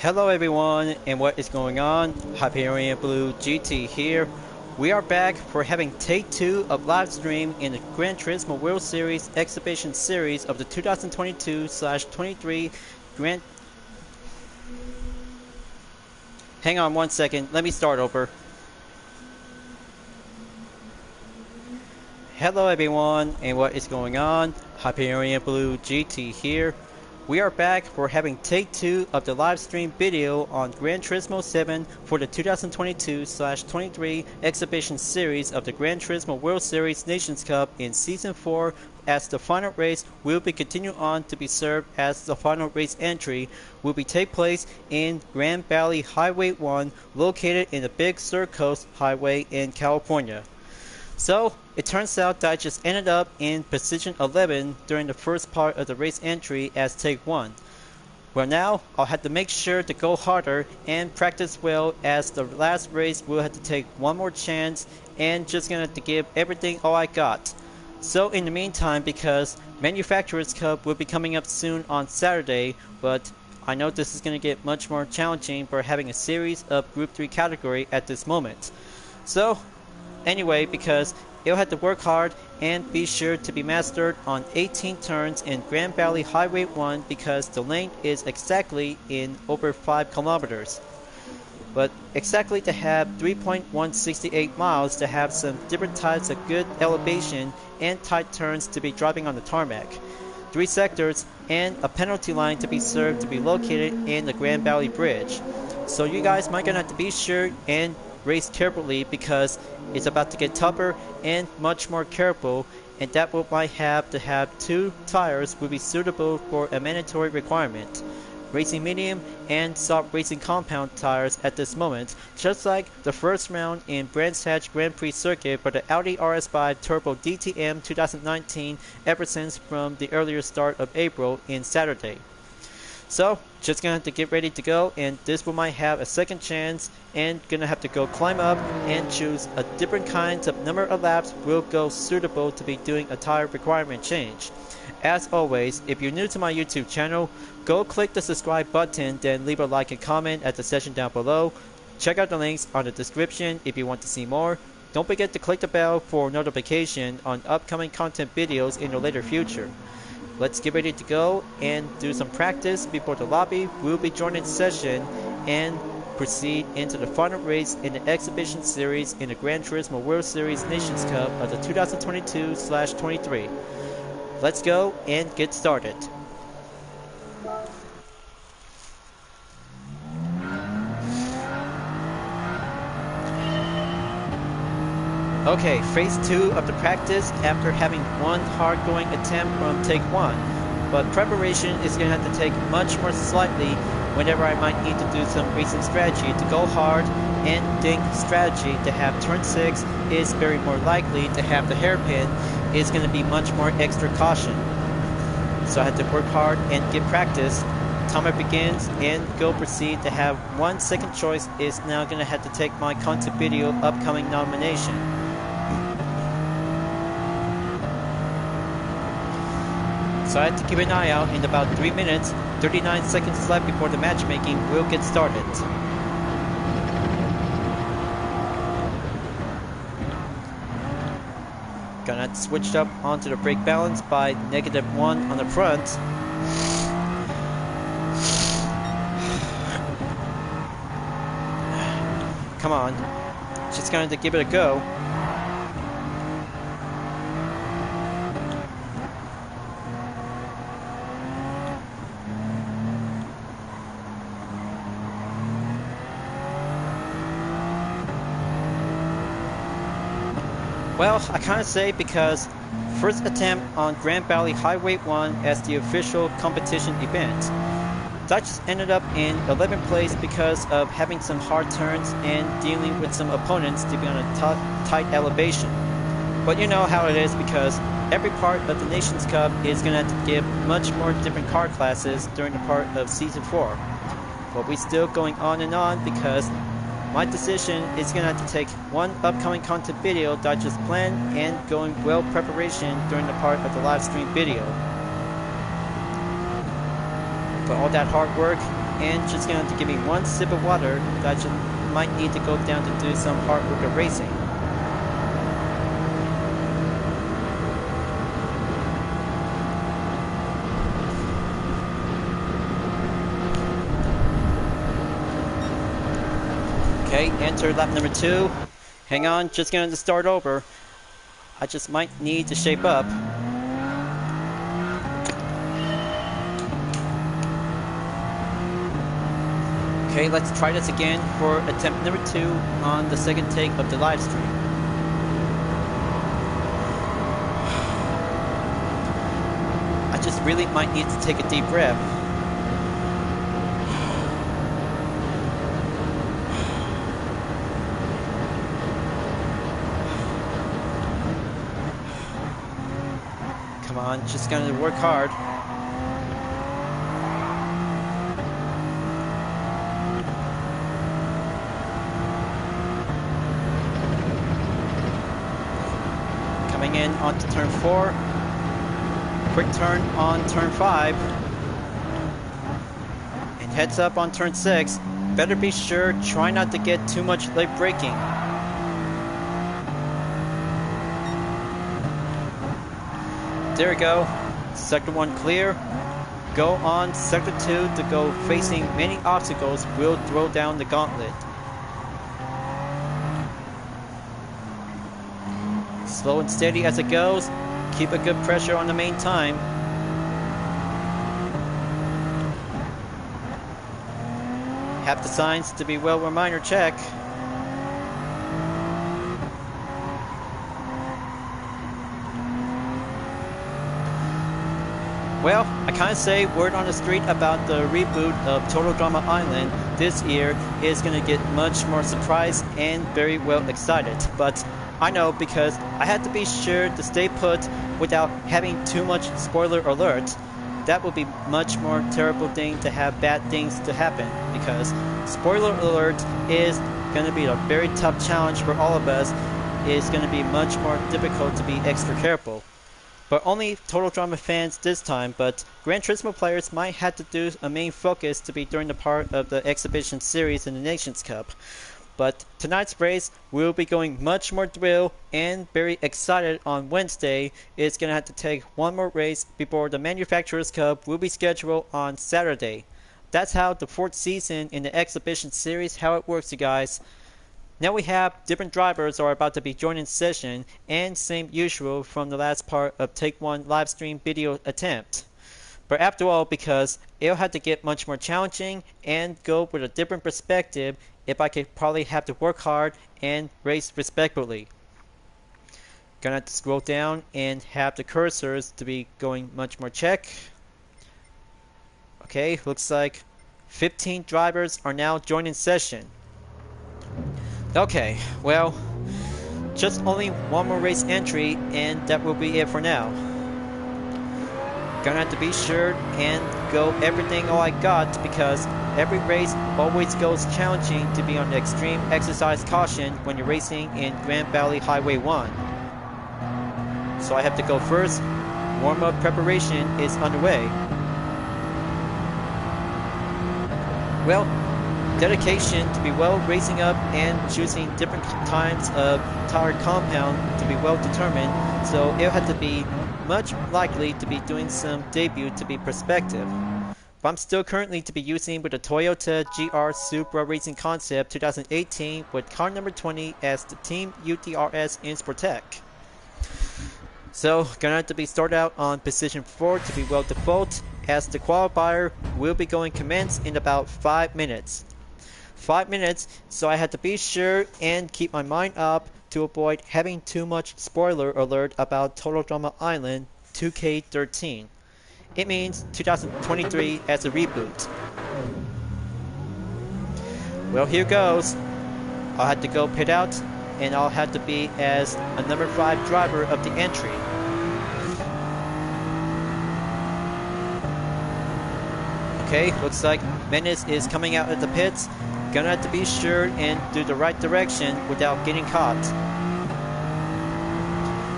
Hello everyone, and what is going on? Hyperion-Blue-GT here. We are back for having take 2 of Livestream in the Gran Turismo World Series Exhibition Series of the 2022/23 Grand... Hang on one second, let me start over. Hello everyone, and what is going on? Hyperion-Blue-GT here. We are back for having take 2 of the live stream video on Gran Turismo 7 for the 2022/23 exhibition series of the Gran Turismo World Series Nations Cup in Season 4, as the final race will be continued on to be served as the final race entry will be take place in Grand Valley Highway 1, located in the Big Sur Coast Highway in California. So, it turns out that I just ended up in position 11 during the first part of the race entry as take 1. Well, now I'll have to make sure to go harder and practice well, as the last race will have to take one more chance and just gonna have to give everything all I got. So in the meantime, because Manufacturers Cup will be coming up soon on Saturday, but I know this is gonna get much more challenging for having a series of Group 3 category at this moment. So anyway, because you'll have to work hard and be sure to be mastered on 18 turns in Grand Valley Highway 1, because the length is exactly in over 5 kilometers. But exactly to have 3.168 miles to have some different types of good elevation and tight turns to be driving on the tarmac. 3 sectors and a penalty line to be served to be located in the Grand Valley Bridge. So you guys might gonna have to be sure and race carefully, because it's about to get tougher and much more careful, and that will might have to have 2 tires will be suitable for a mandatory requirement. Racing medium and soft racing compound tires at this moment, just like the first round in Brands Hatch Grand Prix circuit for the Audi RS5 Turbo DTM 2019 ever since from the earlier start of April in Saturday. So, just gonna have to get ready to go, and this one might have a second chance, and gonna have to go climb up and choose a different kinds of number of laps will go suitable to be doing a tire requirement change. As always, if you're new to my YouTube channel, go click the subscribe button, then leave a like and comment at the section down below. Check out the links on the description if you want to see more. Don't forget to click the bell for notification on upcoming content videos in the later future. Let's get ready to go and do some practice before the lobby will be joining the session and proceed into the final race in the exhibition series in the Gran Turismo World Series Nations Cup of the 2022/23. Let's go and get started. Okay, phase 2 of the practice after having one hard-going attempt from take 1, but preparation is going to have to take much more slightly whenever I might need to do some racing strategy to go hard, and think strategy to have turn 6 is very more likely to have the hairpin is going to be much more extra caution. So I have to work hard and get practice. Timer begins and go proceed to have 1 second choice is now going to have to take my content video upcoming nomination. So I have to keep an eye out. In about 3 minutes, 39 seconds left before the matchmaking will get started. Gonna switch up onto the brake balance by -1 on the front. Come on, just going to give it a go. Well, I kind of say, because first attempt on Grand Valley Highway 1 as the official competition event. That just ended up in 11th place because of having some hard turns and dealing with some opponents to be on a tight elevation. But you know how it is, because every part of the Nations Cup is going to have to give much more different car classes during the part of Season 4. But we're still going on and on, because my decision is going to have to take one upcoming content video that I just planned and going well preparation during the part of the live stream video. But all that hard work and just gonna have to give me one sip of water that I just might need to go down to do some hard work of racing. Okay, enter lap number 2. Hang on, just gonna start over. I just might need to shape up. Okay, let's try this again for attempt number 2 on the second take of the live stream. I just really might need to take a deep breath. Come on, just gonna work hard. Coming in onto turn 4. Quick turn on turn 5. And heads up on turn 6. Better be sure, try not to get too much late braking. There we go. Sector 1 clear. Go on Sector 2 to go facing many obstacles. We'll throw down the gauntlet. Slow and steady as it goes. Keep a good pressure on the main time. Have the signs to be well reminder check. Well, I can't say word on the street about the reboot of Total Drama Island this year is going to get much more surprised and very well excited. But I know because I had to be sure to stay put without having too much spoiler alert. That would be much more terrible thing to have bad things to happen, because spoiler alert is going to be a very tough challenge for all of us. It's going to be much more difficult to be extra careful. But only Total Drama fans this time, but Gran Turismo players might have to do a main focus to be during the part of the exhibition series in the Nations Cup. But tonight's race will be going much more thrill and very excited on Wednesday. It's going to have to take one more race before the Manufacturers Cup will be scheduled on Saturday. That's how the 4th season in the exhibition series, how it works, you guys. Now we have different drivers are about to be joining session, and same usual from the last part of Take 1 live stream video attempt. But after all, because it'll have to get much more challenging and go with a different perspective if I could probably have to work hard and race respectfully. Gonna have to scroll down and have the cursors to be going much more check. Okay, looks like 15 drivers are now joining session. Okay, well, just only one more race entry and that will be it for now. Gonna have to be sure and go everything all I got, because every race always goes challenging to be on the extreme exercise caution when you're racing in Grand Valley Highway 1. So I have to go first. Warm-up preparation is underway. Well, dedication to be well racing up and choosing different types of tire compound to be well determined, so it'll have to be much likely to be doing some debut to be perspective. But I'm still currently to be using with the Toyota GR Supra Racing Concept 2018 with car number 20 as the Team U.D.R.S. iNSport Tech. So gonna have to be started out on position 4 to be well default, as the qualifier will be going commence in about 5 minutes. 5 minutes, so I had to be sure and keep my mind up to avoid having too much spoiler alert about Total Drama Island 2K13. It means 2023 as a reboot. Well, here goes. I'll have to go pit out, and I'll have to be as a number 5 driver of the entry. Okay, looks like Menace is coming out of the pits. Gonna have to be sure and do the right direction without getting caught.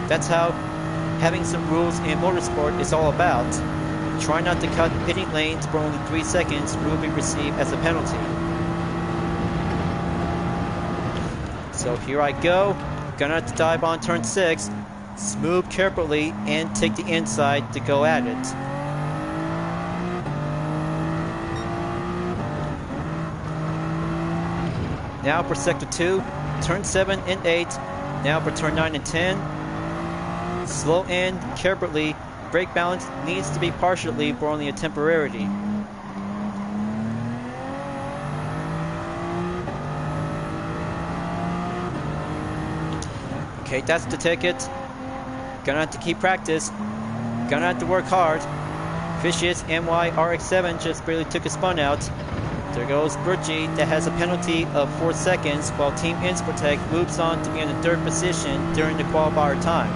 That's how having some rules in motorsport is all about. Try not to cut pitting lanes for only 3 seconds will be received as a penalty. So here I go. Gonna have to dive on turn 6. Smooth carefully and take the inside to go at it. Now for sector 2, turn 7 and 8. Now for turn 9 and 10. Slow in carefully. Brake balance needs to be partially for only a temporarily. Okay, that's the ticket. Gonna have to keep practice. Gonna have to work hard. Vicious NY RX-7 just barely took a spun out. There goes Burgi that has a penalty of 4 seconds while Team iNSport moves on to be in the 3rd position during the qualifier time.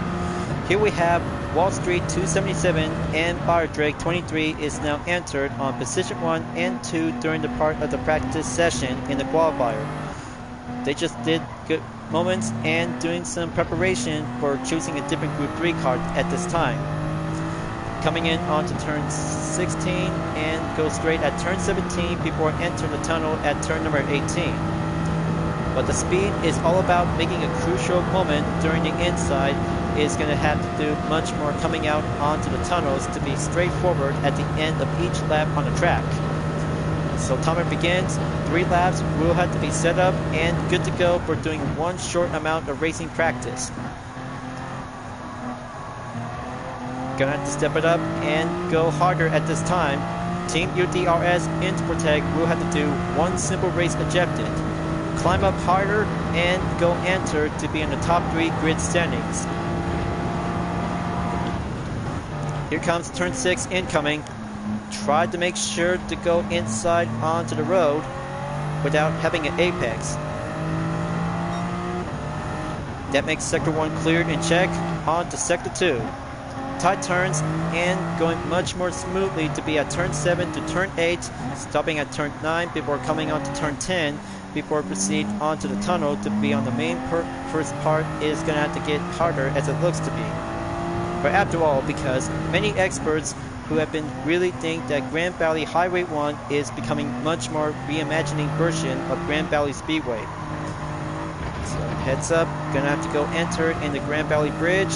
Here we have Wall Street 277 and Firedrake 23 is now entered on position 1 and 2 during the part of the practice session in the qualifier. They just did good moments and doing some preparation for choosing a different Group 3 card at this time. Coming in onto turn 16 and go straight at turn 17 before entering the tunnel at turn number 18. But the speed is all about making a crucial moment during the inside. Is going to have to do much more coming out onto the tunnels to be straightforward at the end of each lap on the track. So timer begins. 3 laps will have to be set up and good to go for doing one short amount of racing practice. Gonna have to step it up and go harder at this time. Team U.D.R.S iNSport will have to do one simple race objective. Climb up harder and go enter to be in the top 3 grid standings. Here comes turn 6 incoming. Try to make sure to go inside onto the road without having an apex. That makes sector 1 cleared and check. On to sector 2. Tight turns and going much more smoothly to be at turn 7 to turn 8, stopping at turn 9 before coming on to turn 10 before proceed onto the tunnel to be on the main first part is going to have to get harder as it looks to be. But after all, because many experts who have been really think that Grand Valley Highway 1 is becoming much more reimagining version of Grand Valley Speedway. So heads up, gonna have to go enter in the Grand Valley Bridge.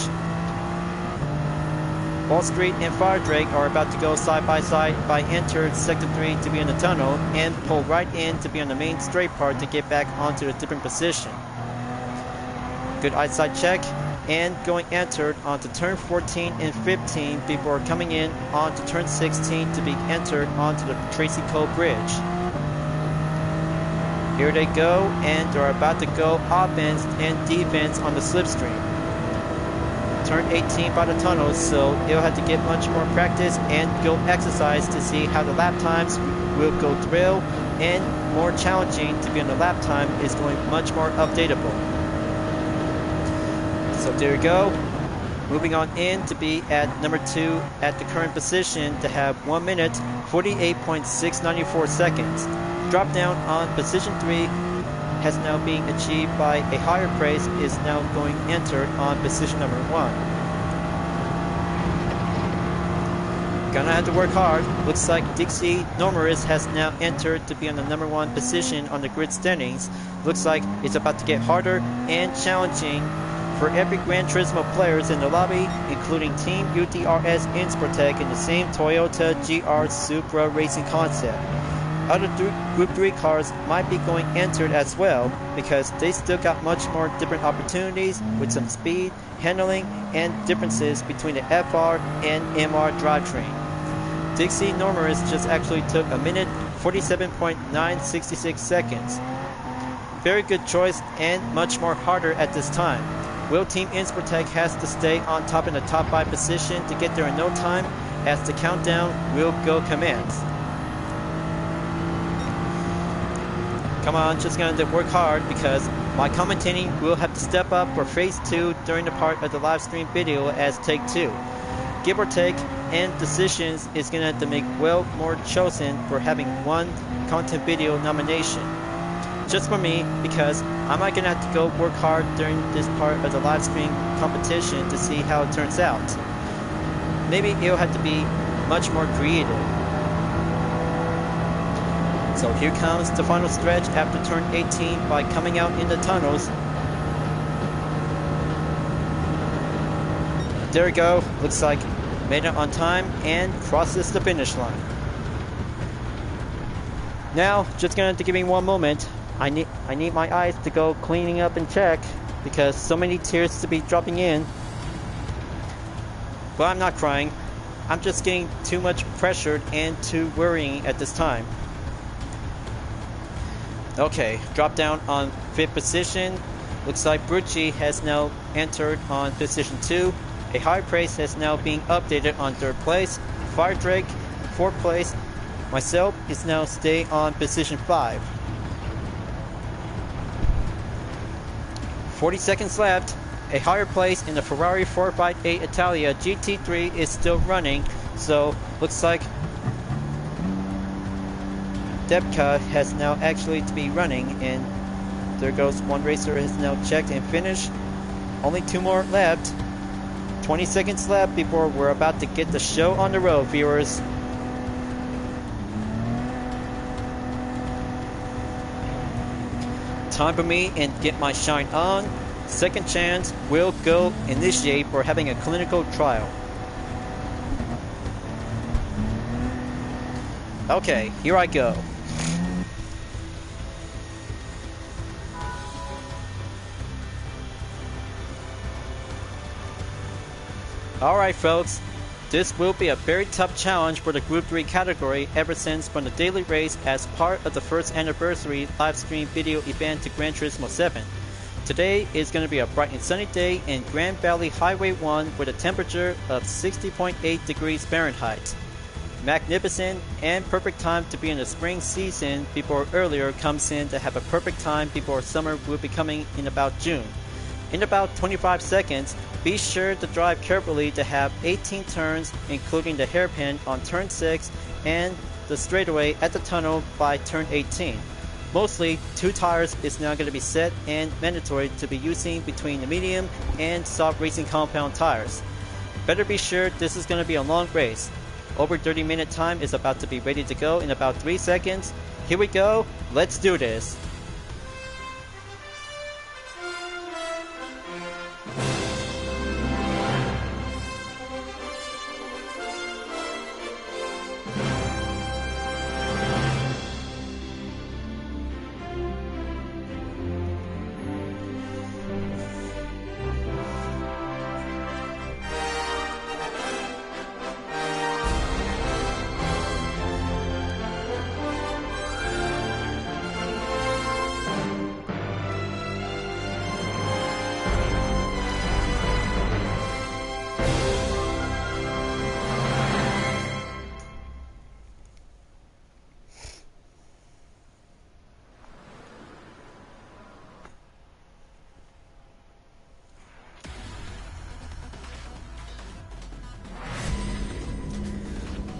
Wall Street and Firedrake are about to go side by side by enter sector 3 to be in the tunnel and pull right in to be on the main straight part to get back onto a different position. Good eyesight check and going entered onto turn 14 and 15 before coming in onto turn 16 to be entered onto the Tracy Cove Bridge. Here they go and they're about to go offense and defense on the slipstream. Turn 18 by the tunnel, so they'll have to get much more practice and go exercise to see how the lap times will go through, and more challenging to be on the lap time is going much more updatable. So there you go. Moving on in to be at number 2 at the current position to have 1 minute 48.694 seconds. Drop down on position 3 has now been achieved by a higher praise is now going entered on position number 1. Gonna have to work hard. Looks like Dixie Normaris has now entered to be on the number 1 position on the grid standings. Looks like it's about to get harder and challenging for every Gran Turismo players in the lobby, including Team U.D.R.S iNSport in the same Toyota GR Supra racing concept. Other Group 3 cars might be going entered as well because they still got much more different opportunities with some speed, handling, and differences between the FR and MR drivetrain. Dixie Normaris just actually took 1 minute 47.966 seconds. Very good choice and much more harder at this time. Will Team iNSport has to stay on top in the top 5 position to get there in no time as the countdown will go commence. Come on, just gonna work hard because my commentating will have to step up for phase 2 during the part of the live stream video as take 2. Give or take, and decisions is gonna have to make well more chosen for having 1 content video nomination. Just for me, because I might gonna have to go work hard during this part of the live stream competition to see how it turns out. Maybe it'll have to be much more creative. So here comes the final stretch after turn 18 by coming out in the tunnels. There we go, looks like made it on time and crosses the finish line. Now, just gonna give me one moment. I need my eyes to go cleaning up and check because so many tears to be dropping in. But I'm not crying. I'm just getting too much pressured and too worrying at this time. Okay, drop down on 5th position. Looks like Brucci has now entered on position 2. A high praise has now been updated on 3rd place. Fire Drake, 4th place. Myself is now stay on position 5. 40 seconds left. A higher place in the Ferrari 458 Italia GT3 is still running. So looks like Debka has now actually to be running, and there goes one racer has now checked and finished. Only 2 more left. 20 seconds left before we're about to get the show on the road, viewers. Time for me and get my shine on. Second chance will go initiate for having a clinical trial. Okay, here I go. Alright folks, this will be a very tough challenge for the Group 3 category ever since from the daily race as part of the first anniversary live stream video event to Gran Turismo 7. Today is going to be a bright and sunny day in Grand Valley Highway 1 with a temperature of 60.8 degrees Fahrenheit. Magnificent and perfect time to be in the spring season before earlier comes in to have a perfect time before summer will be coming in about June. In about 25 seconds, be sure to drive carefully to have 18 turns, including the hairpin on turn 6 and the straightaway at the tunnel by turn 18. Mostly, 2 tires is now going to be set and mandatory to be using between the medium and soft racing compound tires. Better be sure this is going to be a long race. Over 30-minute time is about to be ready to go in about 3 seconds. Here we go, let's do this.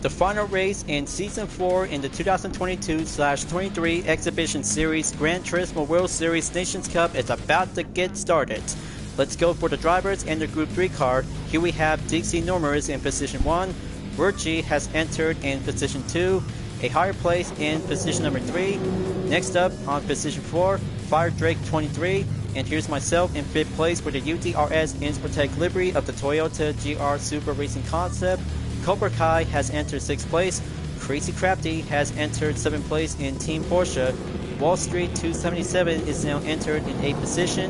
The final race in Season 4 in the 2022/23 Exhibition Series Gran Turismo World Series Nations Cup is about to get started. Let's go for the drivers and the Group 3 car. Here we have Dixie Normers in position 1. Virgie has entered in position 2. A higher place in position number 3. Next up on position 4, Fire Drake 23. And here's myself in 5th place with the U.D.R.S iNSport livery of the Toyota GR Supra Racing Concept. Cobra Kai has entered 6th place. Crazy Crafty has entered 7th place in Team Porsche. Wall Street 277 is now entered in 8th position.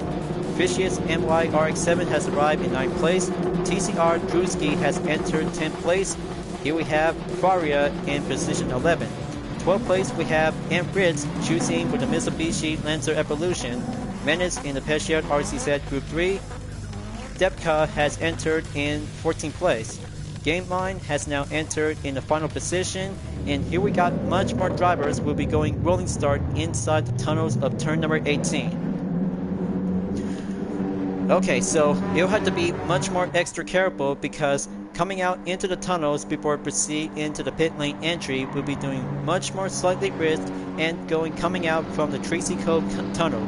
Vicious MY RX7 has arrived in 9th place. TCR Drewski has entered 10th place. Here we have Faria in position 11. 12th place we have M. Ritz choosing with the Mitsubishi Lancer Evolution. Menace in the Peugeot RCZ Group 3. Debka has entered in 14th place. GameLine has now entered in the final position, and here we got much more drivers will be going rolling start inside the tunnels of turn number 18. Okay, so you'll have to be much more extra careful because coming out into the tunnels before proceed into the pit lane entry will be doing much more slightly risk and coming out from the Tracy Cove tunnel.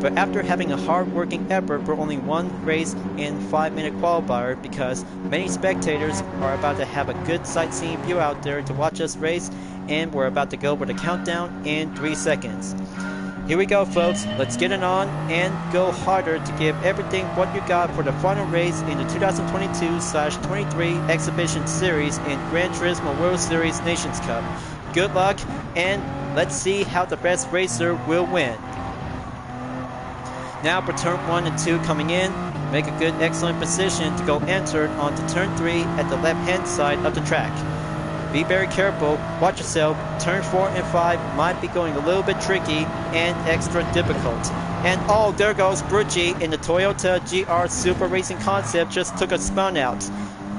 but after having a hard-working effort for only one race in 5-minute qualifier, because many spectators are about to have a good sightseeing view out there to watch us race, and we're about to go with a countdown in 3 seconds. Here we go, folks. Let's get it on and go harder to give everything what you got for the final race in the 2022/23 Exhibition Series in Gran Turismo World Series Nations Cup. Good luck, and let's see how the best racer will win. Now for turn 1 and 2 coming in, make a good excellent position to go enter onto turn 3 at the left hand side of the track. Be very careful, watch yourself, turn 4 and 5 might be going a little bit tricky and extra difficult. And oh, there goes Gr.3 in the Toyota GR Supra Racing Concept, just took a spun out.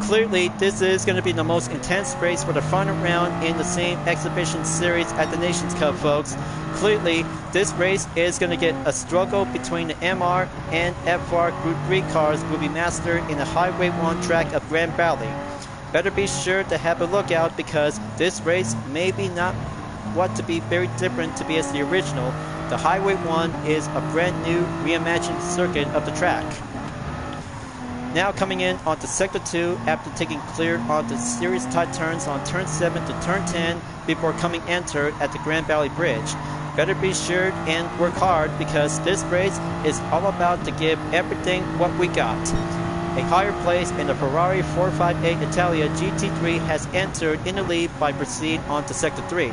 Clearly, this is going to be the most intense race for the final round in the same exhibition series at the Nations Cup, folks. Clearly, this race is going to get a struggle between the MR and FR Group 3 cars will be mastered in the Highway 1 track of Grand Valley. Better be sure to have a lookout because this race may be not what to be very different to be as the original. The Highway 1 is a brand new reimagined circuit of the track. Now coming in onto Sector 2 after taking clear onto series tight turns on turn 7 to turn 10 before coming enter at the Grand Valley Bridge. Better be sure and work hard because this race is all about to give everything what we got. A higher place in the Ferrari 458 Italia GT3 has entered in the lead by proceed onto Sector 3.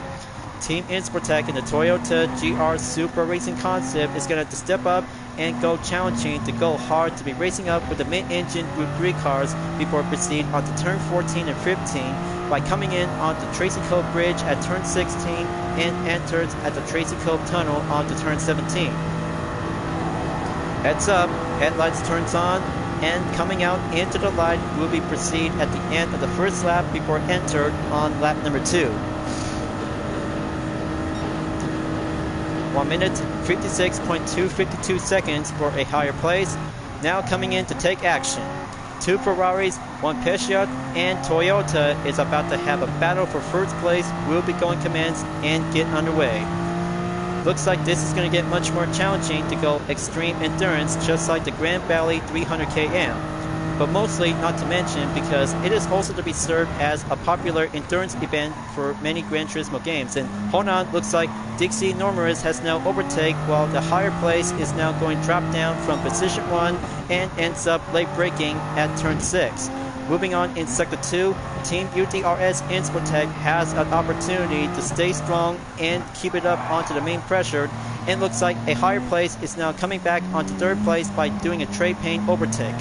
Team iNSport in the Toyota GR Supra Racing Concept is going to have to step up and go challenging to go hard to be racing up with the mid-engine Group 3 cars before proceed onto turn 14 and 15 by coming in onto Tracy Cove Bridge at turn 16 and enters at the Tracy Cove Tunnel onto turn 17. Heads up, headlights turns on, and coming out into the light will be proceed at the end of the first lap before entered on lap number 2. 1 minute 56.252 seconds for a higher place. Now coming in to take action. 2 Ferraris, 1 Peugeot, and Toyota is about to have a battle for first place. Will be going commence and get underway. Looks like this is going to get much more challenging to go extreme endurance, just like the Grand Valley 300 km. But mostly not to mention because it is also to be served as a popular endurance event for many Gran Turismo games. And hold on, looks like Dixie Normaris has now overtaken while the higher place is now going drop down from position 1 and ends up late braking at turn 6. Moving on in Sector 2, Team U.D.R.S iNSport has an opportunity to stay strong and keep it up onto the main pressure, and looks like a higher place is now coming back onto 3rd place by doing a Trey Payne overtake.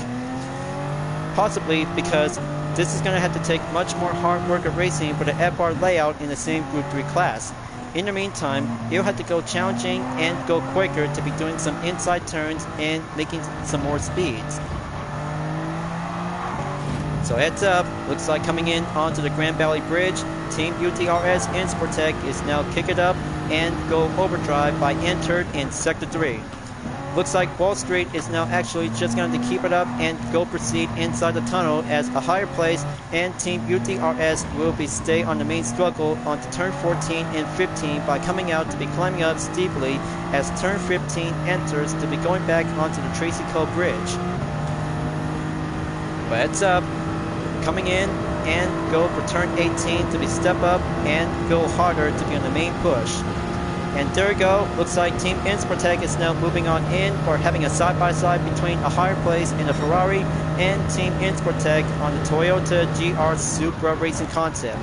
Possibly because this is going to have to take much more hard work of racing for the FR layout in the same Group 3 class. In the meantime, you'll have to go challenging and go quicker to be doing some inside turns and making some more speeds. So heads up, looks like coming in onto the Grand Valley Bridge, Team U.D.R.S iNSport is now kick it up and go overdrive by entered in Sector 3. Looks like Wall Street is now actually just going to keep it up and go proceed inside the tunnel as a higher place, and Team U.D.R.S will be stay on the main struggle onto turn 14 and 15 by coming out to be climbing up steeply as turn 15 enters to be going back onto the Tracy Cove Bridge. But heads up, coming in and go for turn 18 to be step up and go harder to be on the main push. And there we go, looks like Team iNSport is now moving on in for having a side-by-side between a higher place in the Ferrari and Team iNSport on the Toyota GR Supra Racing Concept.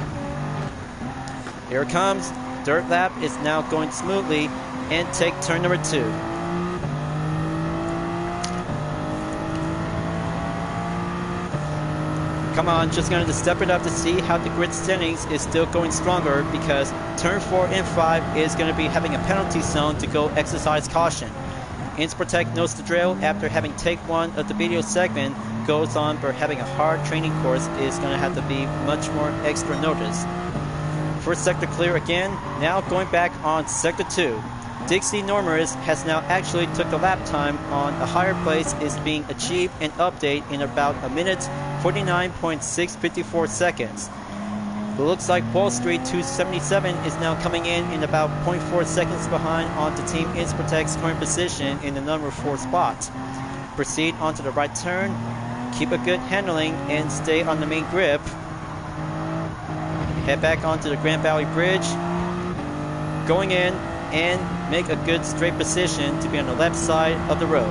Here it comes, 3rd lap is now going smoothly and take turn number 2. Come on, just going to step it up to see how the grid settings is still going stronger because turn 4 and 5 is going to be having a penalty zone to go exercise caution. iNSport knows the drill after having take 1 of the video segment goes on for having a hard training course is going to have to be much more extra notice. First sector clear again, now going back on Sector 2. Dixie Normaris has now actually took the lap time on a higher place is being achieved and update in about 1 minute 49.654 seconds. It looks like Wall Street 277 is now coming in about 0.4 seconds behind onto Team iNSport's current position in the number 4 spot. Proceed onto the right turn, keep a good handling, and stay on the main grip. Head back onto the Grand Valley Bridge, going in, and make a good straight position to be on the left side of the road.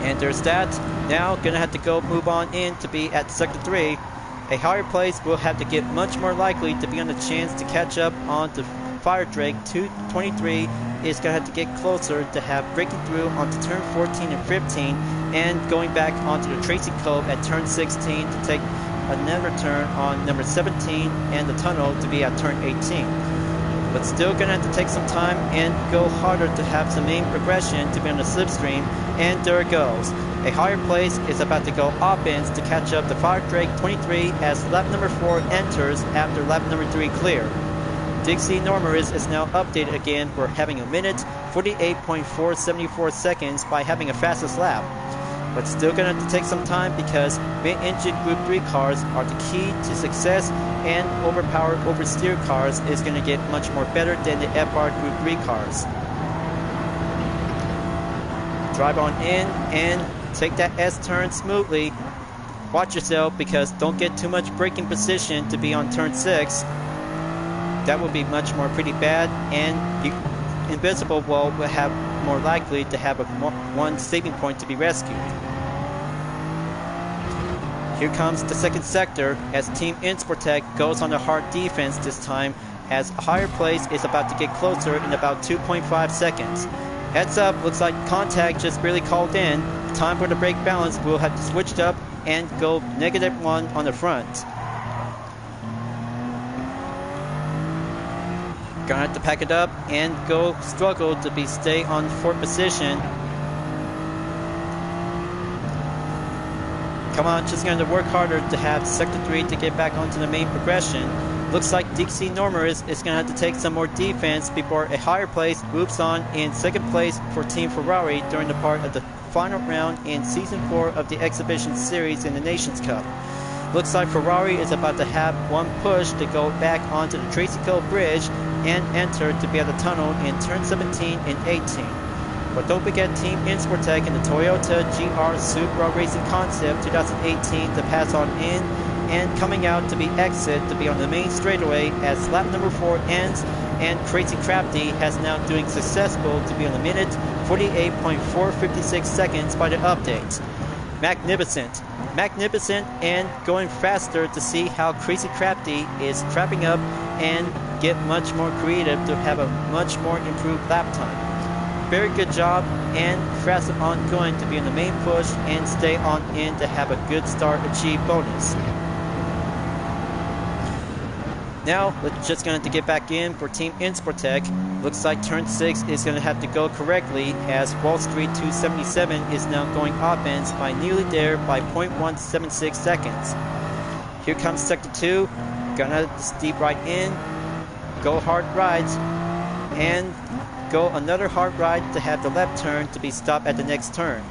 And there's that. Now gonna have to move on in to be at Sector 3. A higher place will have to get much more likely to be on the chance to catch up on to Fire Drake 223 is going to have to get closer to have breaking through onto turn 14 and 15 and going back onto the Tracy Cove at turn 16 to take another turn on number 17 and the tunnel to be at turn 18. But still going to have to take some time and go harder to have some main progression to be on the slipstream, and there it goes. A higher place is about to go offense to catch up to Fire Drake 23 as lap number 4 enters after lap number 3 clear. Dixie Normaris is now updated again for having a minute 48.474 seconds by having a fastest lap. But still gonna have to take some time because mid-engine Group 3 cars are the key to success, and overpowered oversteer cars is gonna get much more better than the FR Group 3 cars. Drive on in and take that S turn smoothly. Watch yourself because don't get too much braking position to be on turn 6. That will be much more pretty bad, and the Invisible Wall will have more likely to have one saving point to be rescued. Here comes the second sector as Team iNSport goes on the hard defense this time, as a higher place is about to get closer in about 2.5 seconds. Heads up, looks like contact just barely called in. Time for the brake balance will have to switch up and go -1 on the front. Gonna have to pack it up and go struggle to stay on 4th position. Come on, just gonna work harder to have Sector 3 to get back onto the main progression. Looks like Dixie Normaris is gonna have to take some more defense before a higher place moves on in 2nd place for Team Ferrari during the part of the final round in Season 4 of the Exhibition Series in the Nations Cup. Looks like Ferrari is about to have one push to go back onto the Tracy Cove Bridge and enter to be at the tunnel in turn 17 and 18. But don't forget Team iNSport and the Toyota Gr.3 Supra Racing Concept 2018 to pass on in and coming out to be exit to be on the main straightaway as lap number 4 ends, and Crazy Crafty has now doing successful to be on the minute 48.456 seconds by the update. Magnificent and going faster to see how Crazy Crafty is trapping up and get much more creative to have a much more improved lap time. Very good job, and fast ongoing to be in the main push and stay on in to have a good start achieve bonus. Now we're just going to have to get back in for Team iNSport. Looks like turn 6 is going to have to go correctly as Wall Street 277 is now going offense by nearly there by 0.176 seconds. Here comes Sector 2, gonna steep right in, go hard rides, and go another hard ride to have the left turn to be stopped at the next turn.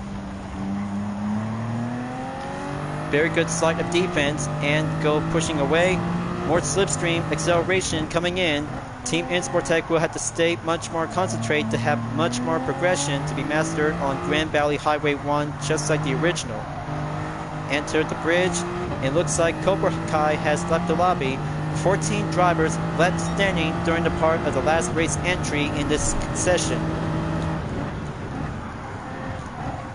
Very good sleight of defense and go pushing away. More slipstream acceleration coming in. Team iNSport will have to stay much more concentrated to have much more progression to be mastered on Grand Valley Highway 1 just like the original. Enter the bridge, and looks like Cobra Kai has left the lobby. 14 drivers left standing during the part of the last race entry in this session.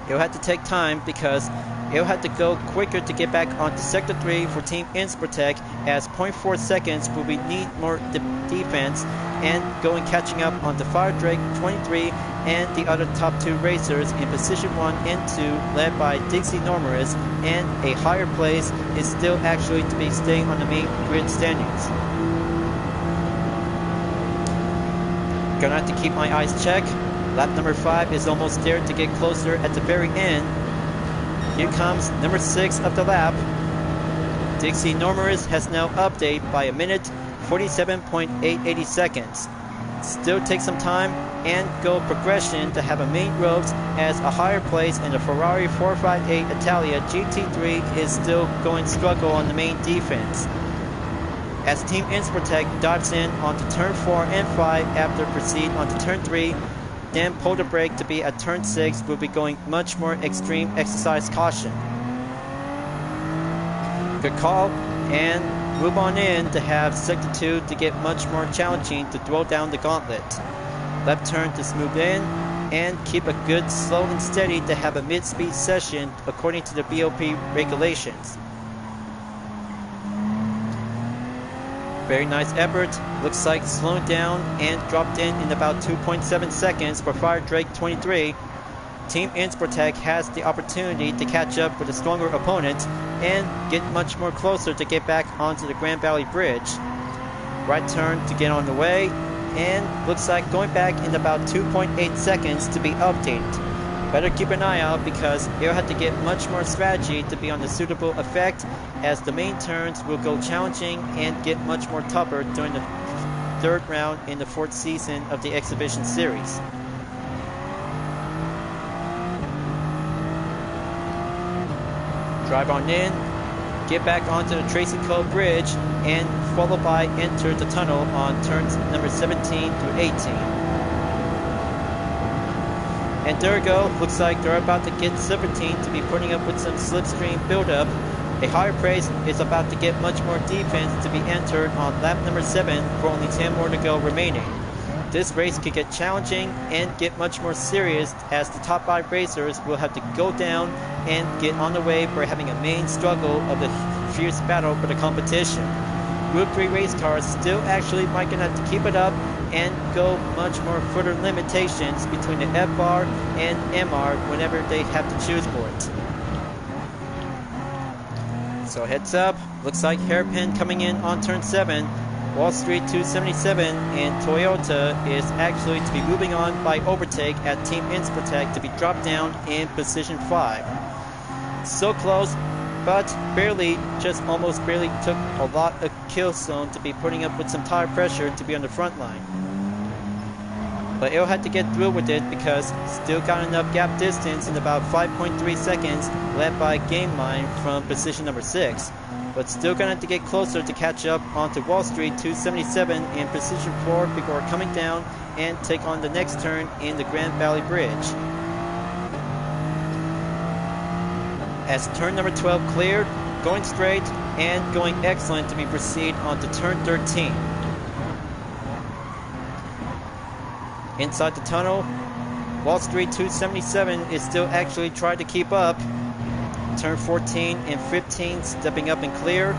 It'll have to take time because it'll have to go quicker to get back onto Sector 3 for Team iNSport as 0.4 seconds will be need more defense and going catching up on the Fire Drake 23 and the other top 2 racers in position 1 and 2 led by Dixie Normaris, and a higher place is still actually to be staying on the main grid standings. Gonna have to keep my eyes checked. Lap number 5 is almost there to get closer at the very end. Here comes number 6 of the lap. Dixie Normaris has now updated by a minute 47.880 seconds. Still take some time and go progression to have a main ropes as a higher place in the Ferrari 458 Italia GT3 is still going struggle on the main defense. as Team iNSport dives in onto turn 4 and 5 after proceed onto turn 3, then pull the brake to be at turn 6. We'll be going much more extreme exercise caution. Good call, and move on in to have sector 2 to get much more challenging to throw down the gauntlet. Left turn to smooth in, and keep a good slow and steady to have a mid-speed session according to the BOP regulations. Very nice effort. Looks like slowing down and dropped in about 2.7 seconds for Fire Drake 23. Team iNSport has the opportunity to catch up with a stronger opponent and get much more closer to get back onto the Grand Valley Bridge. Right turn to get on the way, and looks like going back in about 2.8 seconds to be updated. Better keep an eye out because you'll have to get much more strategy to be on the suitable effect, as the main turns will go challenging and get much more tougher during the third round in the 4th season of the exhibition series. Drive on in, get back onto the Tracy Cove Bridge, and followed by enter the tunnel on turns number 17 through 18. And there we go, looks like they're about to get Supra team to be putting up with some slipstream buildup. A higher pace is about to get much more defense to be entered on lap number 7 for only 10 more to go remaining. This race could get challenging and get much more serious, as the top 5 racers will have to go down and get on the way for having a main struggle of the fierce battle for the competition. Group 3 race cars still actually might gonna have to keep it up and go much more further limitations between the FR and MR whenever they have to choose for it. So heads up, looks like hairpin coming in on turn 7. Wall Street 277 in Toyota is actually to be moving on by overtake at Team iNSport to be dropped down in position 5. So close, but barely, just almost barely took a lot of kill zone to be putting up with some tire pressure to be on the front line. But it'll have to get through with it because still got enough gap distance in about 5.3 seconds, led by Game Line from position number 6. But still gonna have to get closer to catch up onto Wall Street 277 in position 4 before coming down and take on the next turn in the Grand Valley Bridge. As turn number 12 cleared, going straight and going excellent to be proceed onto turn 13. Inside the tunnel, Wall Street 277 is still actually trying to keep up. Turn 14 and 15 stepping up and clear.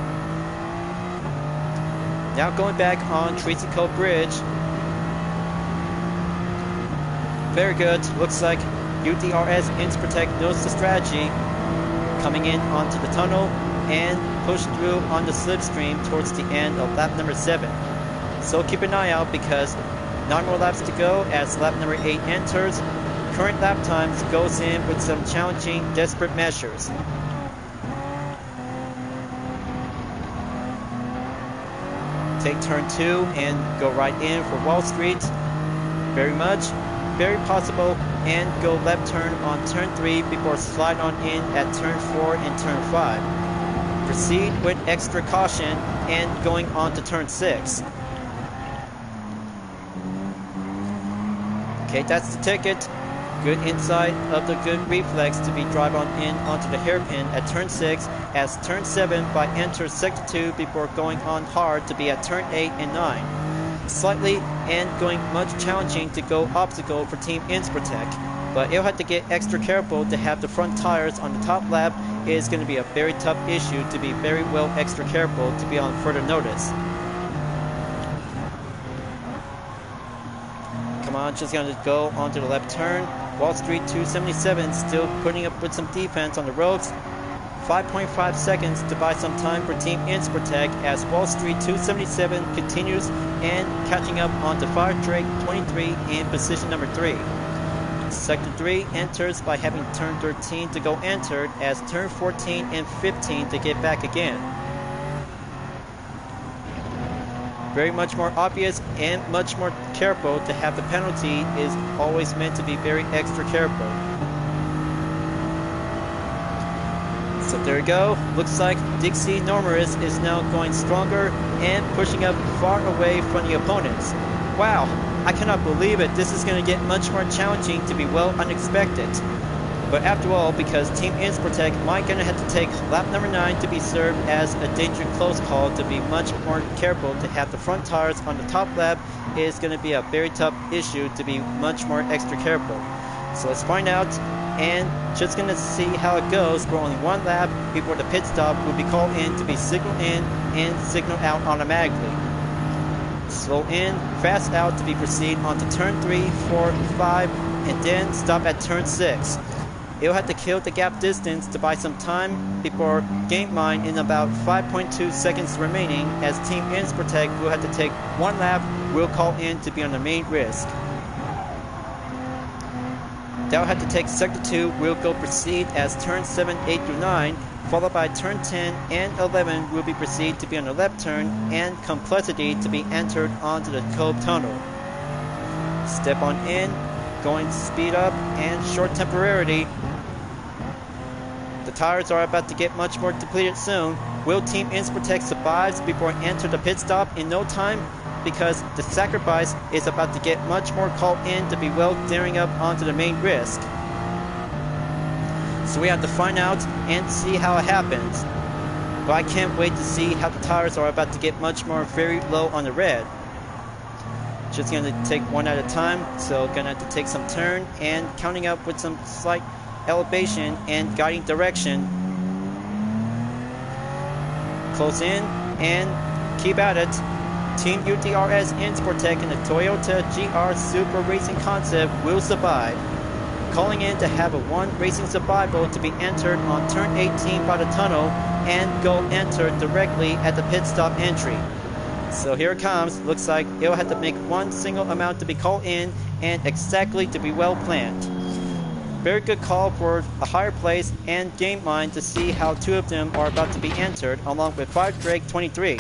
Now going back on Tracy Cove Bridge. Very good. Looks like U.D.R.S. iNSport knows the strategy. Coming in onto the tunnel and push through on the slipstream towards the end of lap number 7. So keep an eye out because 9 more laps to go as lap number 8 enters. Current lap times goes in with some challenging, desperate measures. Take turn 2 and go right in for Wall Street. Very possible, and go left turn on turn 3 before slide on in at turn 4 and turn 5. Proceed with extra caution and going on to turn 6. Okay, that's the ticket. Good insight of the good reflex to be drive on in onto the hairpin at turn 6 as turn 7 by enter sector 2 before going on hard to be at turn 8 and 9. Slightly and going much challenging to go obstacle for Team iNSport, but you'll have to get extra careful to have the front tires on the top lap. It is going to be a very tough issue to be very well extra careful to be on further notice. Come on, just going to go onto the left turn. Wall Street 277 still putting up with some defense on the ropes. 5.5 seconds to buy some time for Team iNSport as Wall Street 277 continues and catching up onto Fire Drake 23 in position number 3. Sector 3 enters by having turn 13 to go entered as turn 14 and 15 to get back again. Very much more obvious and much more careful to have the penalty is always meant to be very extra careful. So there you go. Looks like GT.WS is now going stronger and pushing up far away from the opponents. Wow, I cannot believe it. This is going to get much more challenging to be well unexpected. But after all, because Team iNSport might gonna have to take lap number 9 to be served as a danger close call, to be much more careful, to have the front tires on the top lap is gonna be a very tough issue, to be much more extra careful. So let's find out, and just gonna see how it goes. For only one lap before the pit stop will be called in to be signaled in and signaled out automatically. Slow in, fast out to be proceed onto turn 3, 4, 5, and then stop at turn 6. It'll have to kill the gap distance to buy some time before game mine in about 5.2 seconds remaining, as Team iNSport will have to take one lap, will call in to be on the main risk. That'll have to take sector 2, will go proceed as turn 7, 8 through 9, followed by turn 10 and 11 will be proceed to be on the left turn, and complexity to be entered onto the Cove Tunnel. Step on in, going speed up and short temporarily. The tires are about to get much more depleted soon. Will Team iNSport survive before enter the pit stop in no time? Because the sacrifice is about to get much more called in to be well daring up onto the main risk. So we have to find out and see how it happens. But I can't wait to see how the tires are about to get much more very low on the red. Just gonna take one at a time, so gonna have to take some turn and counting up with some slight elevation and guiding direction. Close in and keep at it. Team U.D.R.S iNSport and the Toyota Gr Supra racing concept will survive. Calling in to have a one racing survival to be entered on turn 18 by the tunnel and go enter directly at the pit stop entry. So here it comes. Looks like it'll have to make one single amount to be called in and exactly to be well planned. Very good call for a higher place and game mine to see how two of them are about to be entered, along with Gr.3.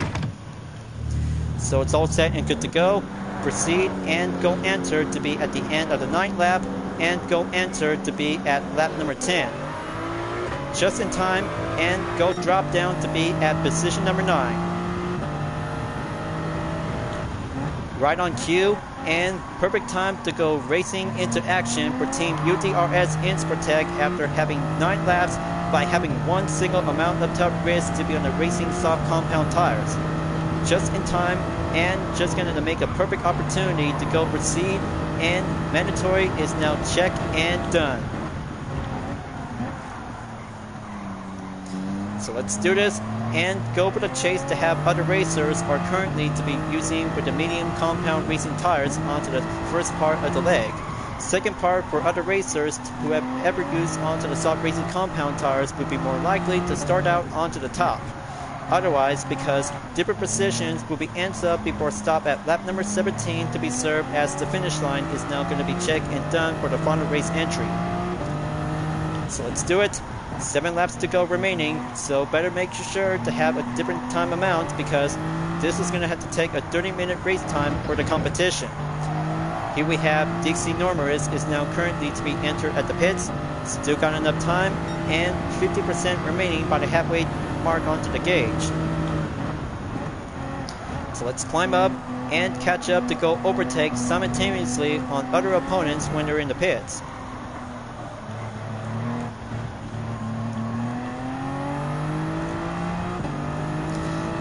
So it's all set and good to go. Proceed and go enter to be at the end of the 9th lap, and go enter to be at lap number 10. Just in time, and go drop down to be at position number 9. Right on cue, and perfect time to go racing into action for Team U.D.R.S iNSport after having 9 laps by having one single amount of top risk to be on the racing soft compound tires. Just in time, and just going to make a perfect opportunity to go proceed, and mandatory is now checked and done. So let's do this and go for the chase to have other racers are currently to be using with the medium compound racing tires onto the first part of the leg. Second part for other racers who have ever used onto the soft racing compound tires would be more likely to start out onto the top. Otherwise, because different positions will be ends up before stop at lap number 17 to be served, as the finish line is now going to be checked and done for the final race entry. So let's do it. 7 laps to go remaining, so better make sure to have a different time amount, because this is going to have to take a 30-minute race time for the competition. Here we have GT.WS is now currently to be entered at the pits. Still got enough time, and 50% remaining by the halfway mark onto the gauge. So let's climb up and catch up to go overtake simultaneously on other opponents when they're in the pits.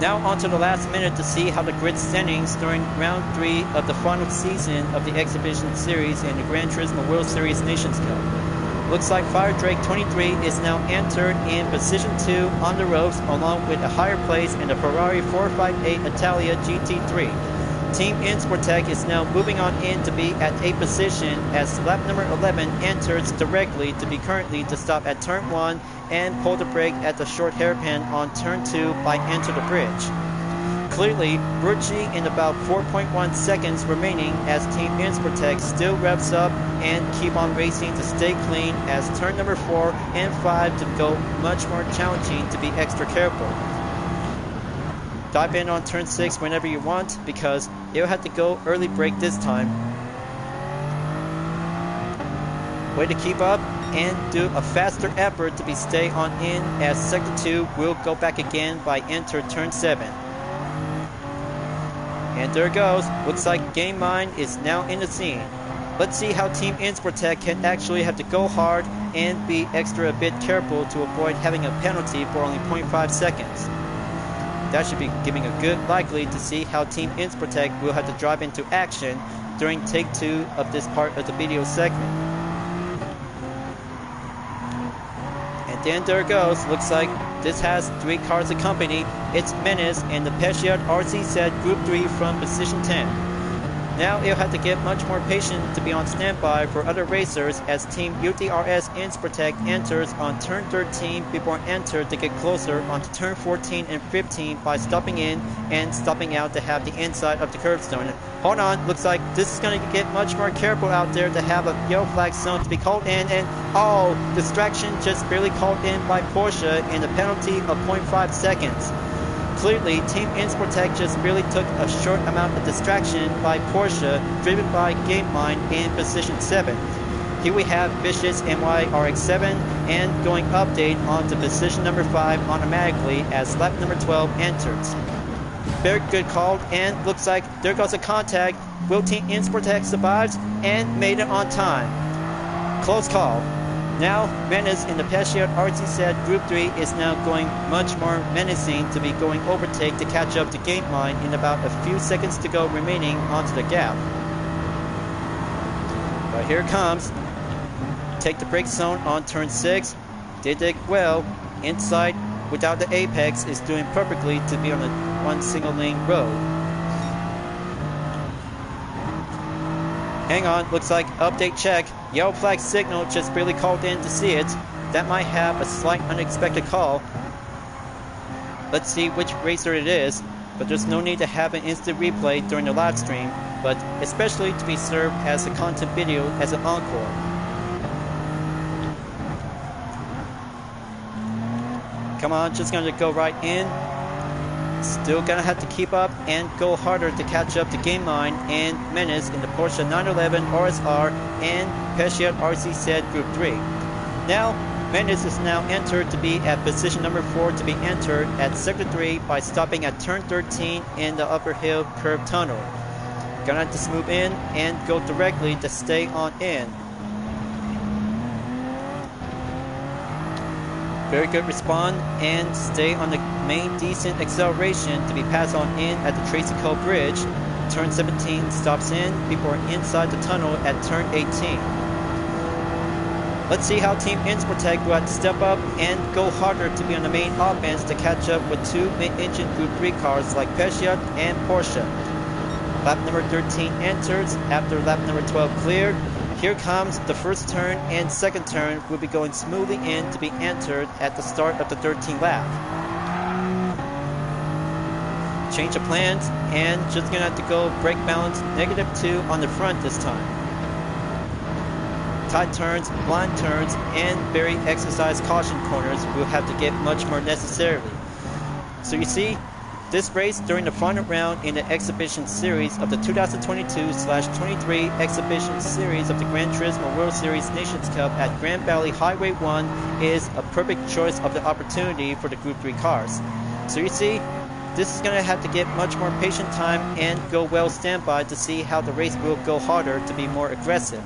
Now on to the last minute to see how the grid standings during round 3 of the final season of the Exhibition Series and the Gran Turismo World Series Nations Cup. Looks like Gr.3 is now entered in position 2 on the ropes, along with a higher place in the Ferrari 458 Italia GT3. Team iNSport is now moving on in to be at 8th position, as lap number 11 enters directly to be currently to stop at turn 1 and pull the brake at the short hairpin on turn 2 by enter the bridge. Clearly, Burchi in about 4.1 seconds remaining, as Team iNSport still revs up and keep on racing to stay clean, as turn number 4 and 5 to go much more challenging to be extra careful. Dive in on turn 6 whenever you want, because you'll have to go early brake this time. Way to keep up, and do a faster effort to be stay on in, as sector 2 will go back again by enter turn 7. And there it goes. Looks like Game Mind is now in the scene. Let's see how Team iNSport can actually have to go hard and be extra a bit careful to avoid having a penalty for only 0.5 seconds. That should be giving a good likely to see how Team iNSport will have to drive into action during take 2 of this part of the video segment. And then there it goes. Looks like this has 3 cars accompany. It's Menace and the Peugeot RZ Group 3 from position 10. Now it'll have to get much more patient to be on standby for other racers as Team U.D.R.S iNSport enters on turn 13 before enter to get closer onto turn 14 and 15 by stopping in and stopping out to have the inside of the curbstone. Hold on, looks like this is going to get much more careful out there to have a yellow flag zone to be called in, and oh, distraction just barely called in by Porsche and a penalty of 0.5 seconds. Clearly, Team iNSport just really took a short amount of distraction by Porsche, driven by Game Mind in position 7. Here we have Vicious NY RX-7 and going update onto position number 5 automatically as lap number 12 enters. Very good call, and looks like there goes a contact. Will Team iNSport survives and made it on time? Close call. Now, Menace in the Peugeot RZ Group 3 is now going much more menacing to be going overtake to catch up to Game Mind in about a few seconds to go remaining onto the gap. But here it comes. Take the brake zone on turn 6. Did it well. Inside without the apex is doing perfectly to be on a one single lane road. Hang on, looks like update check. Yellow flag signal just barely called in to see it. That might have a slight unexpected call. Let's see which racer it is, but there's no need to have an instant replay during the live stream, but especially to be served as a content video as an encore. Come on, just gonna go right in. Still gonna have to keep up and go harder to catch up to Game Mind and Menace in the Porsche 911 RSR and Peugeot RZ Group 3. Now, Menace is now entered to be at position number 4 to be entered at sector 3 by stopping at turn 13 in the upper hill curve tunnel. Gonna have to smooth in and go directly to stay on in. Very good respond and stay on the main decent acceleration to be passed on in at the Tracy Cole Bridge. Turn 17 stops in before inside the tunnel at turn 18. Let's see how Team iNSport will have to step up and go harder to be on the main offense to catch up with 2 mid-engine Group 3 cars like Peugeot and Porsche. Lap number 13 enters after lap number 12 cleared. Here comes the first turn and second turn will be going smoothly in to be entered at the start of the 13th lap. Change of plans and just gonna have to go brake balance -2 on the front this time. Tight turns, blind turns, and very exercised caution corners will have to get much more necessarily. So you see, this race during the final round in the exhibition series of the 2022/23 exhibition series of the Gran Turismo World Series Nations Cup at Grand Valley Highway 1 is a perfect choice of the opportunity for the Group 3 cars. So you see, this is going to have to get much more patient time and go well standby to see how the race will go harder to be more aggressive.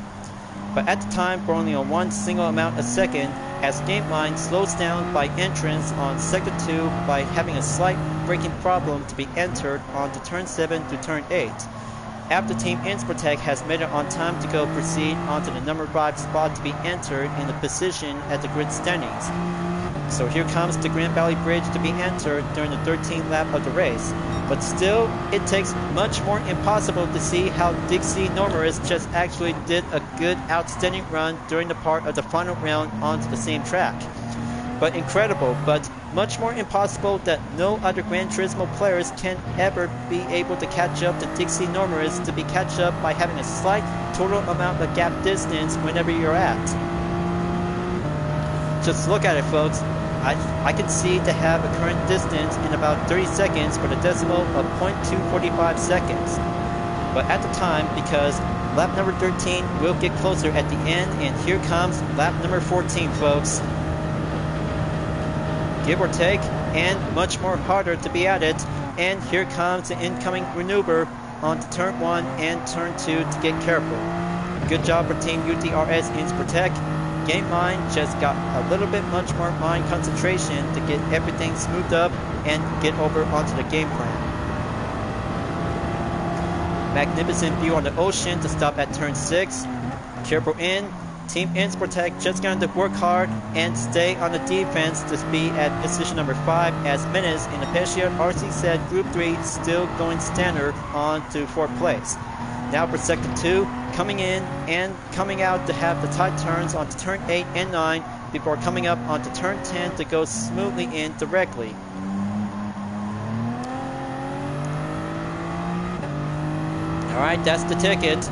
But at the time for only on one single amount a second, as Game Mind slows down by entrance on sector 2 by having a slight braking problem to be entered onto turn 7 to turn 8. After Team iNSport has made it on time to go proceed onto the number 5 spot to be entered in the position at the grid standings. So here comes the Grand Valley Bridge to be entered during the 13th lap of the race. But still, it takes much more impossible to see how Dixie Norris just actually did a good, outstanding run during the part of the final round onto the same track. But incredible, but much more impossible that no other Gran Turismo players can ever be able to catch up to Dixie Norris to be catch up by having a slight total amount of gap distance whenever you're at. Just look at it, folks. I can see to have a current distance in about 30 seconds for the decimal of 0.245 seconds. But at the time, because lap number 13 will get closer at the end, and here comes lap number 14, folks. Give or take, and much more harder to be at it. And here comes the incoming maneuver onto turn 1 and turn 2 to get careful. Good job for Team U.D.R.S. iNSport. Game Mind just got a little bit much more mind concentration to get everything smoothed up and get over onto the game plan. Magnificent view on the ocean to stop at turn 6. Careful in. Team iNSport just going to work hard and stay on the defense to be at position number 5 as Menace in the Pescia RC set Group 3 still going standard on to 4th place. Now for sector 2, coming in and coming out to have the tight turns onto turn 8 and 9 before coming up onto turn 10 to go smoothly in directly. Alright, that's the ticket.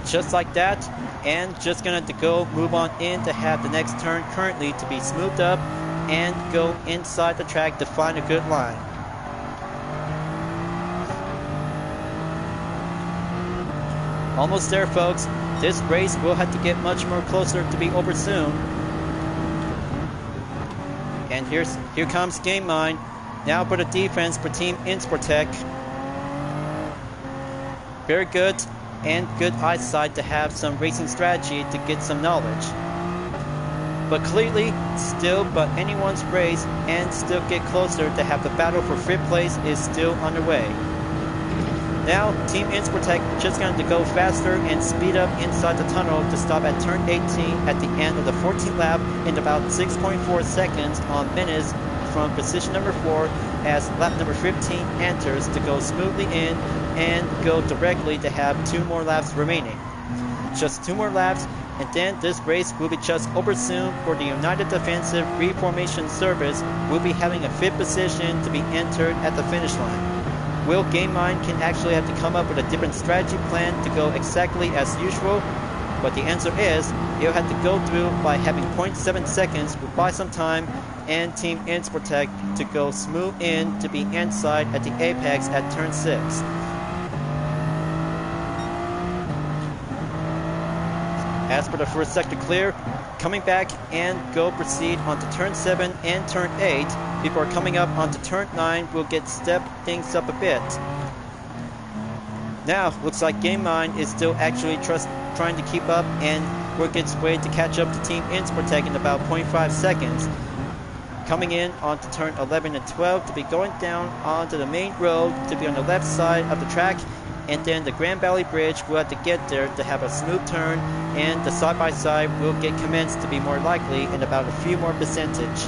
Just like that, and just gonna go move on in to have the next turn currently to be smoothed up and go inside the track to find a good line. Almost there, folks. This race will have to get much more closer to be over soon. And here comes Game Mind. Now for the defense for Team iNSport. Very good and good eyesight to have some racing strategy to get some knowledge. But clearly, still but anyone's race and still get closer to have the battle for 5th place is still underway. Now, Team iNSport just going to go faster and speed up inside the tunnel to stop at turn 18 at the end of the 14th lap in about 6.4 seconds on Menace from position number 4 as lap number 15 enters to go smoothly in and go directly to have 2 more laps remaining. Just 2 more laps, and then this race will be just over soon for the United Defensive Reformation Service. Will be having a 5th position to be entered at the finish line. Will Game Mind can actually have to come up with a different strategy plan to go exactly as usual? But the answer is, you'll have to go through by having 0.7 seconds to buy some time and Team iNSport to go smooth in to be inside at the apex at turn 6. As for the first sector clear, coming back and go proceed onto turn 7 and turn 8 before coming up onto turn 9 will get step things up a bit. Now, looks like Game Mind is still actually trying to keep up and work its way to catch up to Team iNSport in about 0.5 seconds. Coming in onto turn 11 and 12 to be going down onto the main road to be on the left side of the track, and then the Grand Valley Bridge will have to get there to have a smooth turn, and the side-by-side will get commenced to be more likely in about a few more percentage.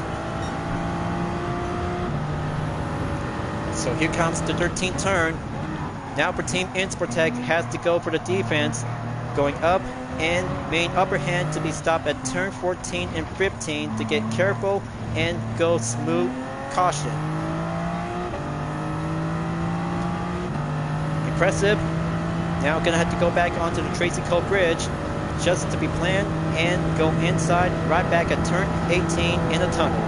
So here comes the 13th turn. Now for Team iNSport has to go for the defense, going up and main upper hand to be stopped at turn 14 and 15 to get careful and go smooth caution. Impressive. Now gonna have to go back onto the Tracy Cole Bridge just to be planned and go inside right back at turn 18 in a tunnel.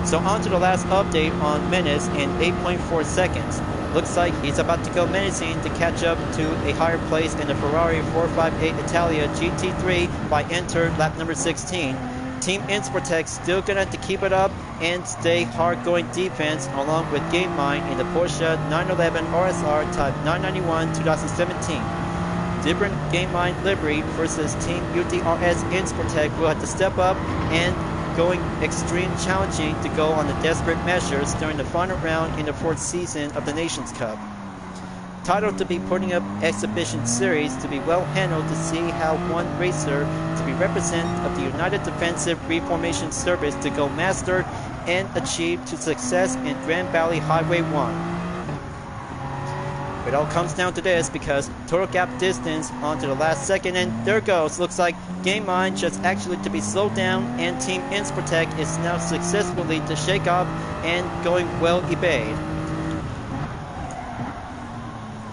So on to the last update on Menace in 8.4 seconds. Looks like he's about to go menacing to catch up to a higher place in the Ferrari 458 Italia GT3 by enter lap number 16. Team iNSport still gonna have to keep it up and stay hard-going defense along with Game Mind in the Porsche 911 RSR Type 991 2017. Different Game Mind livery versus Team U.D.R.S. iNSport will have to step up and going extreme challenging to go on the desperate measures during the final round in the 4th season of the Nations Cup. Titled to be putting up exhibition series to be well handled to see how one racer to be representative of the United Defensive Reformation Service to go master and achieve to success in Grand Valley Highway 1. It all comes down to this because total gap distance onto the last second, and there goes. Looks like Game Mind just actually to be slowed down, and Team iNSport is now successfully to shake off and going well evade.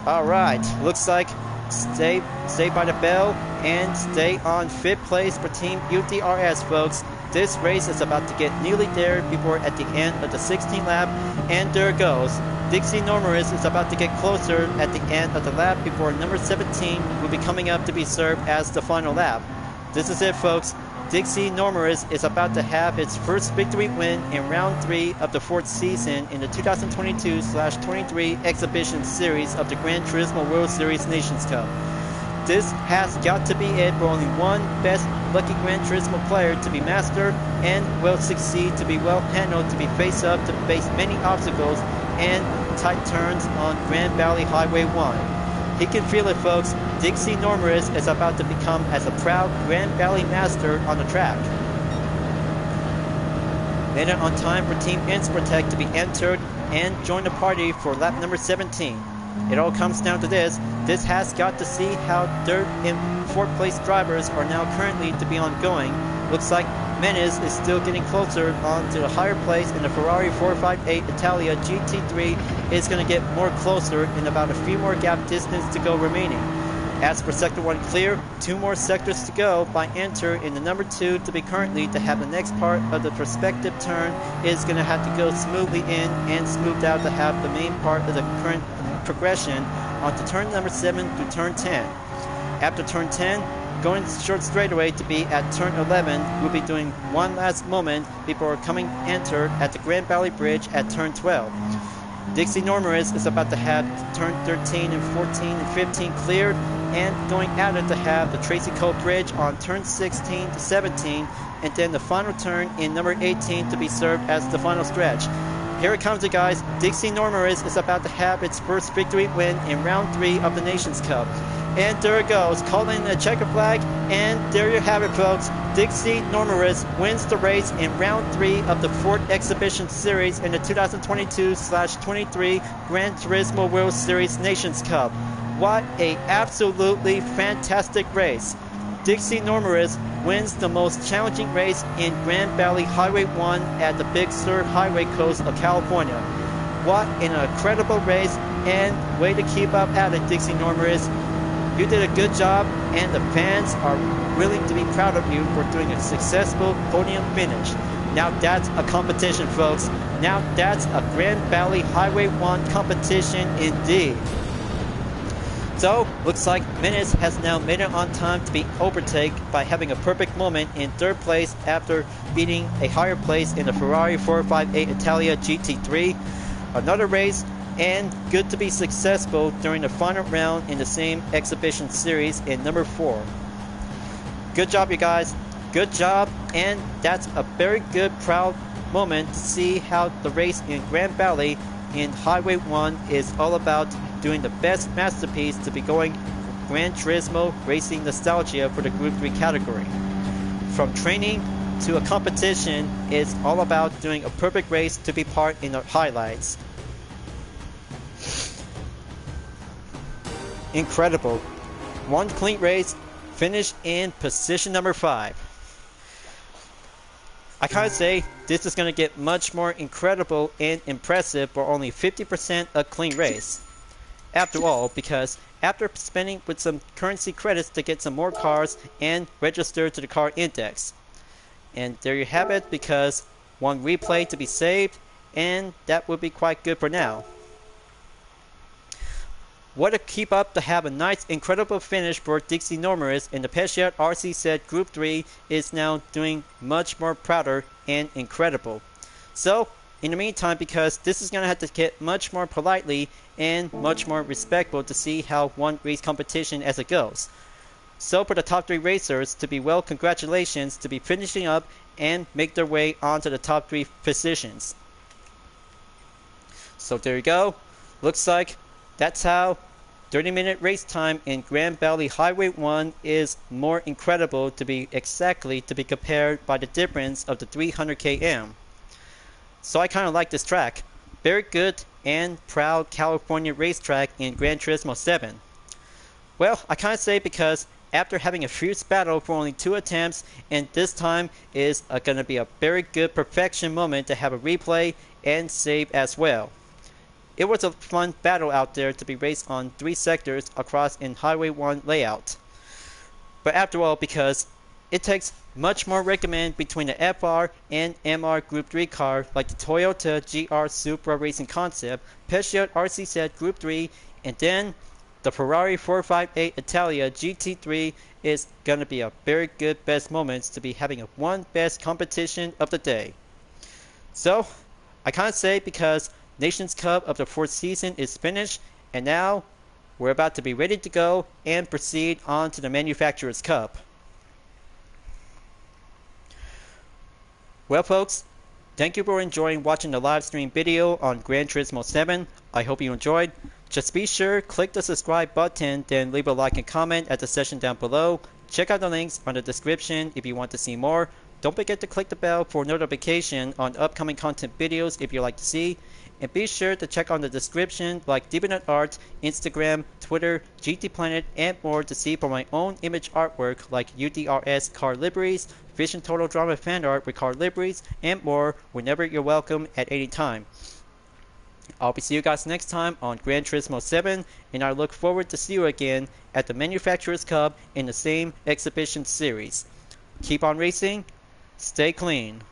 Alright, looks like stay by the bell and stay on 5th place for Team U.D.R.S, folks. this race is about to get nearly there before at the end of the 16th lap, and there it goes. Dixie Norris is about to get closer at the end of the lap before number 17 will be coming up to be served as the final lap. This is it, folks. Dixie Norris is about to have its first victory win in round 3 of the 4th season in the 2022/23 exhibition series of the Gran Turismo World Series Nations Cup. This has got to be it for only one best lucky Gran Turismo player to be master and will succeed to be well handled to be face up to face many obstacles and tight turns on Grand Valley Highway 1. He can feel it, folks. Dixie Norris is about to become as a proud Grand Valley master on the track. Made it on time for Team iNSport to be entered and join the party for lap number 17. It all comes down to this. This has got to see how third and fourth place drivers are now currently to be ongoing. Looks like Menes is still getting closer on to the higher place, and the Ferrari 458 Italia GT3 is going to get more closer in about a few more gap distance to go remaining. As for Sector 1 clear, 2 more sectors to go by enter in the number 2 to be currently to have the next part of the prospective turn is going to have to go smoothly in and smoothed out to have the main part of the current progression onto turn number 7 to turn 10. After turn 10, going short straightaway to be at turn 11, we'll be doing one last moment before coming enter at the Grand Valley Bridge at turn 12. Dixie Norris is about to have turn 13 and 14 and 15 cleared and going at it to have the Tracy Cole Bridge on turn 16 to 17 and then the final turn in number 18 to be served as the final stretch. Here it comes, you guys. Dixie Norris is about to have its first victory win in round 3 of the Nations Cup. And there it goes, calling a checker flag, and there you have it, folks. Dixie Norris wins the race in round 3 of the 4th exhibition series in the 2022/23 Gran Turismo World Series Nations Cup. What a absolutely fantastic race. Dixie Norris wins the most challenging race in Grand Valley Highway 1 at the Big Sur Highway coast of California. What an incredible race, and way to keep up at it, Dixie Norris. You did a good job, and the fans are really to be proud of you for doing a successful podium finish. Now that's a competition, folks. Now that's a Grand Valley Highway 1 competition indeed. So, looks like Menes has now made it on time to be overtaken by having a perfect moment in 3rd place after beating a higher place in the Ferrari 458 Italia GT3. Another race, and good to be successful during the final round in the same exhibition series in number 4. Good job, you guys. Good job, and that's a very good, proud moment to see how the race in Grand Valley in Highway 1 is all about doing the best masterpiece to be going Gran Turismo Racing Nostalgia for the Group 3 category. From training to a competition, it's all about doing a perfect race to be part in the highlights. Incredible. One clean race, finished in position number 5. I can't say this is going to get much more incredible and impressive for only 50% a clean race. After all, because after spending with some currency credits to get some more cars and register to the car index. And there you have it, because one replay to be saved, and that would be quite good for now. What a keep up to have a nice, incredible finish for Dixie Norris, and the Pesciat RC said Group 3 is now doing much more prouder and incredible. So, in the meantime, because this is going to have to get much more politely and much more respectful to see how one race competition as it goes. So for the top 3 racers to be well, congratulations to be finishing up and make their way onto the top 3 positions. So there you go. Looks like that's how 30-minute race time in Grand Valley Highway 1 is more incredible to be exactly to be compared by the difference of the 300 km. So I kind of like this track. Very good and proud California racetrack in Gran Turismo 7. Well, I can't say, because after having a fierce battle for only 2 attempts, and this time is going to be a very good perfection moment to have a replay and save as well. It was a fun battle out there to be raced on 3 sectors across in Highway 1 layout. But after all, because it takes much more recommend between the FR and MR Group 3 car like the Toyota GR Supra Racing Concept, Peugeot RCZ Group 3, and then the Ferrari 458 Italia GT3 is gonna be a very good best moments to be having a one best competition of the day. So I can't say because Nations Cup of the fourth season is finished, and now we're about to be ready to go and proceed on to the Manufacturers Cup. Well folks, thank you for enjoying watching the live stream video on Gran Turismo 7. I hope you enjoyed. Just be sure click the subscribe button, then leave a like and comment at the section down below. Check out the links on the description if you want to see more. Don't forget to click the bell for notification on upcoming content videos if you like to see. And be sure to check on the description like Deviant Art, Instagram, Twitter, GT Planet, and more to see for my own image artwork like U.D.R.S car liveries, Vision Total Drama fan art with car liveries, and more whenever you're welcome at any time. I'll be see you guys next time on Gran Turismo 7, and I look forward to see you again at the Manufacturers Cup in the same exhibition series. Keep on racing, stay clean.